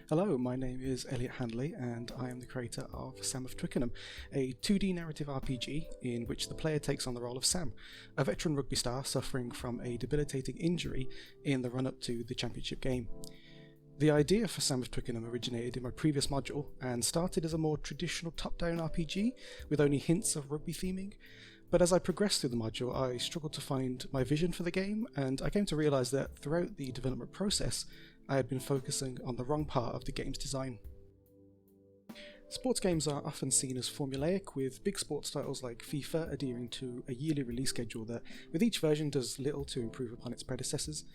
Hello, my name is Elliot Handley and I am the creator of Sam of Twickenham, a 2D narrative RPG in which the player takes on the role of Sam, a veteran rugby star suffering from a debilitating injury in the run-up to the championship game. The idea for Sam of Twickenham originated in my previous module and started as a more traditional top-down RPG with only hints of rugby theming, but as I progressed through the module I struggled to find my vision for the game, and I came to realise that throughout the development process I had been focusing on the wrong part of the game's design. Sports games are often seen as formulaic, with big sports titles like FIFA adhering to a yearly release schedule that, with each version, does little to improve upon its predecessors.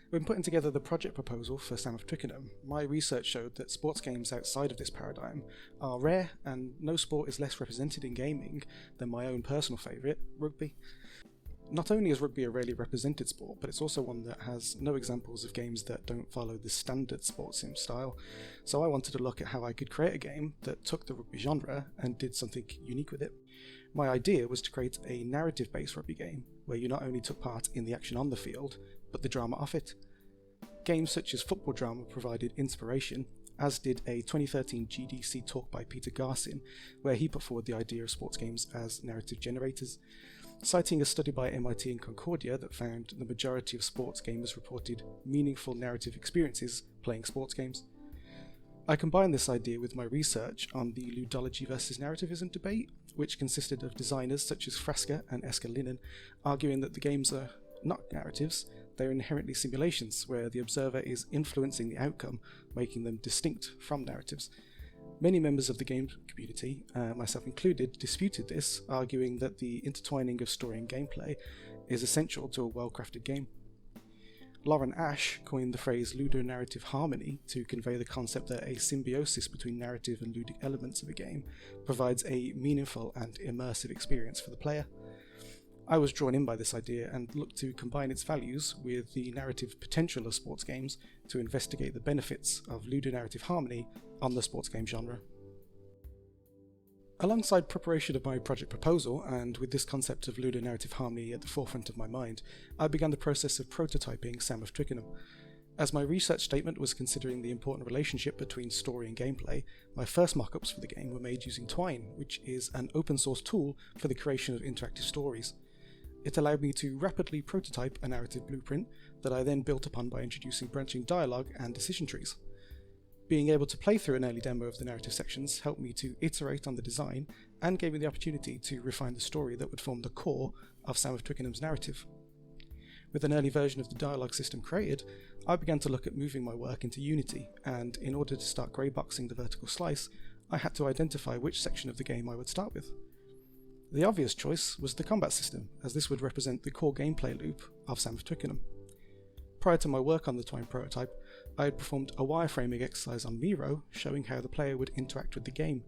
When putting together the project proposal for Sam of Twickenham, my research showed that sports games outside of this paradigm are rare, and no sport is less represented in gaming than my own personal favourite, rugby. Not only is rugby a rarely represented sport, but it's also one that has no examples of games that don't follow the standard sports sim style, so I wanted to look at how I could create a game that took the rugby genre and did something unique with it. My idea was to create a narrative-based rugby game, where you not only took part in the action on the field, but the drama of it. Games such as football drama provided inspiration, as did a 2013 GDC talk by Peter Garcin, where he put forward the idea of sports games as narrative generators. Citing a study by MIT and Concordia that found the majority of sports gamers reported meaningful narrative experiences playing sports games. I combined this idea with my research on the ludology versus narrativism debate, which consisted of designers such as Frasca and Escalinen arguing that the games are not narratives, they are inherently simulations where the observer is influencing the outcome, making them distinct from narratives. Many members of the game community, myself included, disputed this, arguing that the intertwining of story and gameplay is essential to a well-crafted game. Lauren Ash coined the phrase ludonarrative harmony to convey the concept that a symbiosis between narrative and ludic elements of a game provides a meaningful and immersive experience for the player. I was drawn in by this idea and looked to combine its values with the narrative potential of sports games to investigate the benefits of ludonarrative harmony on the sports game genre. Alongside preparation of my project proposal, and with this concept of ludonarrative harmony at the forefront of my mind, I began the process of prototyping Sam of Twickenham. As my research statement was considering the important relationship between story and gameplay, my first mock-ups for the game were made using Twine, which is an open source tool for the creation of interactive stories. It allowed me to rapidly prototype a narrative blueprint that I then built upon by introducing branching dialogue and decision trees. Being able to play through an early demo of the narrative sections helped me to iterate on the design and gave me the opportunity to refine the story that would form the core of Sam of Twickenham's narrative. With an early version of the dialogue system created, I began to look at moving my work into Unity, and in order to start greyboxing the vertical slice, I had to identify which section of the game I would start with. The obvious choice was the combat system, as this would represent the core gameplay loop of Sam of Twickenham. Prior to my work on the Twine prototype, I had performed a wireframing exercise on Miro showing how the player would interact with the game.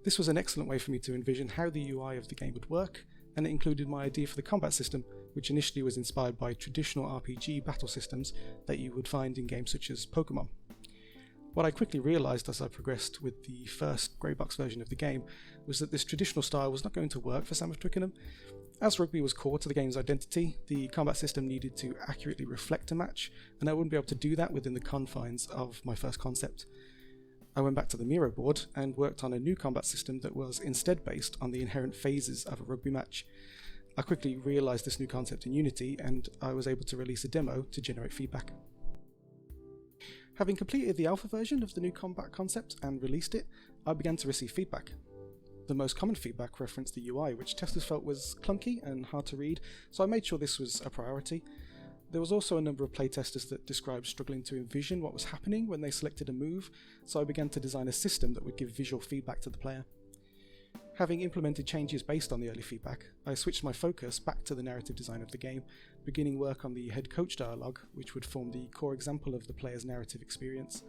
This was an excellent way for me to envision how the UI of the game would work, and it included my idea for the combat system, which initially was inspired by traditional RPG battle systems that you would find in games such as Pokemon. What I quickly realised as I progressed with the first greybox version of the game was that this traditional style was not going to work for Sam of Twickenham. As rugby was core to the game's identity, the combat system needed to accurately reflect a match, and I wouldn't be able to do that within the confines of my first concept. I went back to the Miro board and worked on a new combat system that was instead based on the inherent phases of a rugby match. I quickly realised this new concept in Unity, and I was able to release a demo to generate feedback. Having completed the alpha version of the new combat concept and released it, I began to receive feedback. The most common feedback referenced the UI, which testers felt was clunky and hard to read, so I made sure this was a priority. There was also a number of playtesters that described struggling to envision what was happening when they selected a move, so I began to design a system that would give visual feedback to the player. Having implemented changes based on the early feedback, I switched my focus back to the narrative design of the game, beginning work on the head coach dialogue, which would form the core example of the player's narrative experience.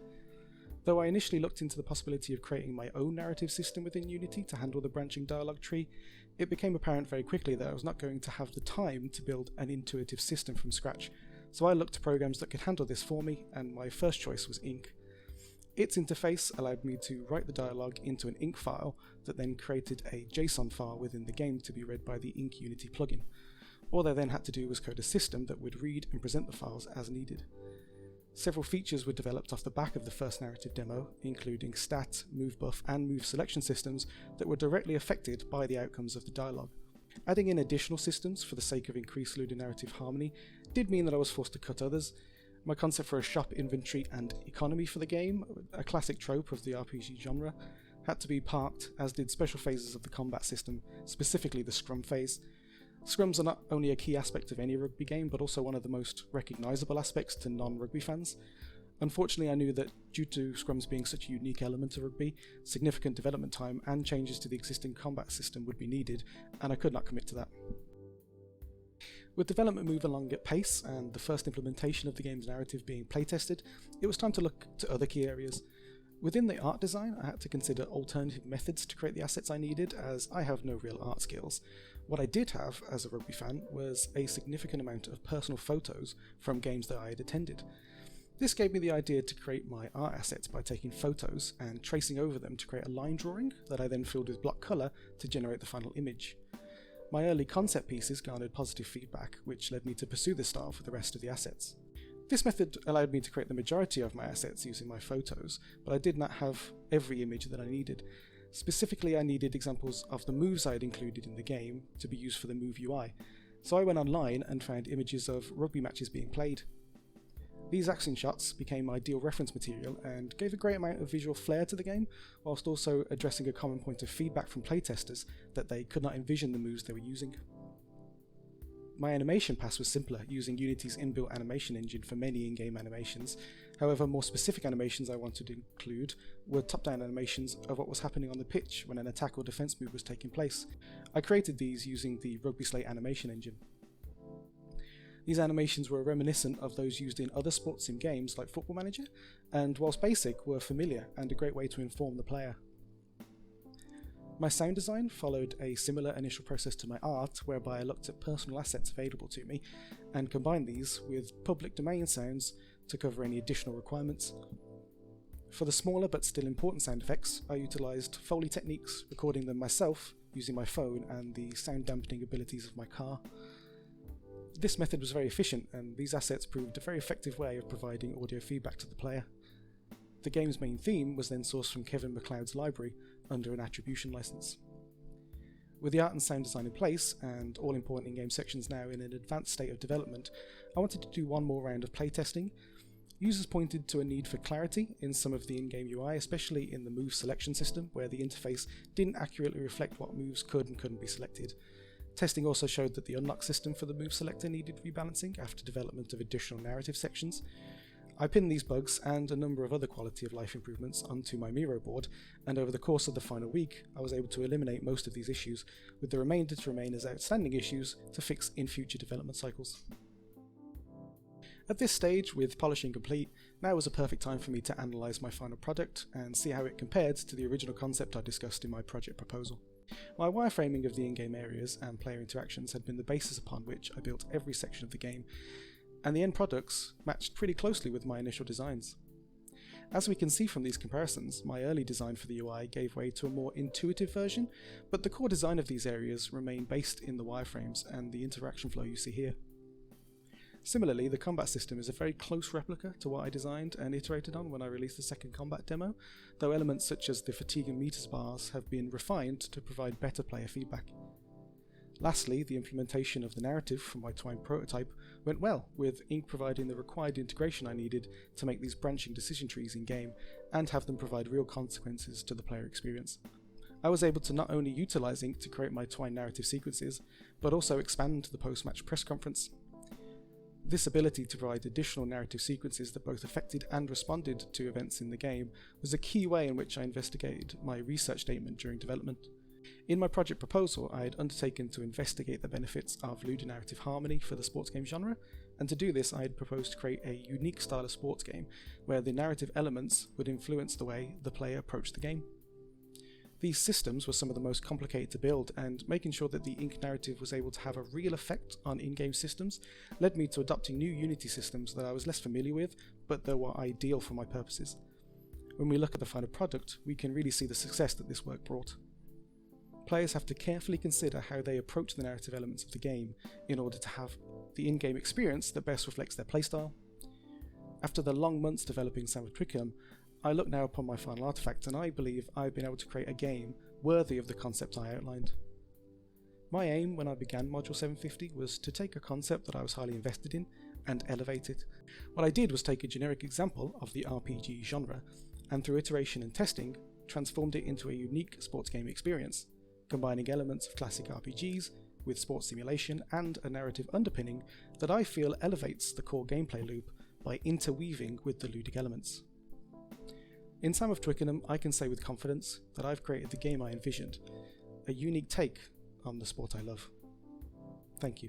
Though I initially looked into the possibility of creating my own narrative system within Unity to handle the branching dialogue tree, it became apparent very quickly that I was not going to have the time to build an intuitive system from scratch, so I looked to programs that could handle this for me, and my first choice was Ink. Its interface allowed me to write the dialogue into an Ink file that then created a JSON file within the game to be read by the Ink Unity plugin. All I then had to do was code a system that would read and present the files as needed. Several features were developed off the back of the first narrative demo, including stat, move buff, and move selection systems that were directly affected by the outcomes of the dialogue. Adding in additional systems for the sake of increased ludonarrative harmony did mean that I was forced to cut others. My concept for a shop, inventory, and economy for the game, a classic trope of the RPG genre, had to be parked, as did special phases of the combat system, specifically the scrum phase. Scrums are not only a key aspect of any rugby game, but also one of the most recognisable aspects to non-rugby fans. Unfortunately, I knew that due to scrums being such a unique element of rugby, significant development time and changes to the existing combat system would be needed, and I could not commit to that. With development moving along at pace and the first implementation of the game's narrative being playtested, it was time to look to other key areas. Within the art design, I had to consider alternative methods to create the assets I needed, as I have no real art skills. What I did have, as a rugby fan, was a significant amount of personal photos from games that I had attended. This gave me the idea to create my art assets by taking photos and tracing over them to create a line drawing that I then filled with block colour to generate the final image. My early concept pieces garnered positive feedback, which led me to pursue this style for the rest of the assets. This method allowed me to create the majority of my assets using my photos, but I did not have every image that I needed. Specifically, I needed examples of the moves I had included in the game to be used for the move UI, so I went online and found images of rugby matches being played. These action shots became ideal reference material and gave a great amount of visual flair to the game, whilst also addressing a common point of feedback from playtesters that they could not envision the moves they were using. My animation pass was simpler, using Unity's inbuilt animation engine for many in-game animations. However, more specific animations I wanted to include were top-down animations of what was happening on the pitch when an attack or defence move was taking place. I created these using the Rugby Slate animation engine. These animations were reminiscent of those used in other sports sim games like Football Manager, and whilst basic, were familiar and a great way to inform the player. My sound design followed a similar initial process to my art, whereby I looked at personal assets available to me and combined these with public domain sounds to cover any additional requirements. For the smaller but still important sound effects, I utilised Foley techniques, recording them myself using my phone and the sound dampening abilities of my car. This method was very efficient, and these assets proved a very effective way of providing audio feedback to the player. The game's main theme was then sourced from Kevin MacLeod's library under an attribution license. With the art and sound design in place, and all important in-game sections now in an advanced state of development, I wanted to do one more round of playtesting. Users pointed to a need for clarity in some of the in-game UI, especially in the move selection system, where the interface didn't accurately reflect what moves could and couldn't be selected. Testing also showed that the unlock system for the move selector needed rebalancing after development of additional narrative sections. I pinned these bugs and a number of other quality of life improvements onto my Miro board, and over the course of the final week I was able to eliminate most of these issues, with the remainder to remain as outstanding issues to fix in future development cycles. At this stage, with polishing complete, now was a perfect time for me to analyse my final product and see how it compared to the original concept I discussed in my project proposal. My wireframing of the in-game areas and player interactions had been the basis upon which I built every section of the game, and the end products matched pretty closely with my initial designs. As we can see from these comparisons, my early design for the UI gave way to a more intuitive version, but the core design of these areas remained based in the wireframes and the interaction flow you see here. Similarly, the combat system is a very close replica to what I designed and iterated on when I released the second combat demo, though elements such as the fatigue and meters bars have been refined to provide better player feedback. Lastly, the implementation of the narrative from my Twine prototype went well, with Ink providing the required integration I needed to make these branching decision trees in-game and have them provide real consequences to the player experience. I was able to not only utilise Ink to create my Twine narrative sequences, but also expand the post-match press conference. This ability to provide additional narrative sequences that both affected and responded to events in the game was a key way in which I investigated my research statement during development. In my project proposal, I had undertaken to investigate the benefits of ludonarrative harmony for the sports game genre, and to do this I had proposed to create a unique style of sports game where the narrative elements would influence the way the player approached the game. These systems were some of the most complicated to build, and making sure that the Ink narrative was able to have a real effect on in-game systems led me to adopting new Unity systems that I was less familiar with, but that were ideal for my purposes. When we look at the final product, we can really see the success that this work brought. Players have to carefully consider how they approach the narrative elements of the game in order to have the in-game experience that best reflects their playstyle. After the long months developing Sam of Twickenham, I look now upon my final artifact and I believe I've been able to create a game worthy of the concept I outlined. My aim when I began Module 750 was to take a concept that I was highly invested in and elevate it. What I did was take a generic example of the RPG genre and through iteration and testing transformed it into a unique sports game experience, combining elements of classic RPGs with sports simulation and a narrative underpinning that I feel elevates the core gameplay loop by interweaving with the ludic elements. In Sam of Twickenham, I can say with confidence that I've created the game I envisioned, a unique take on the sport I love. Thank you.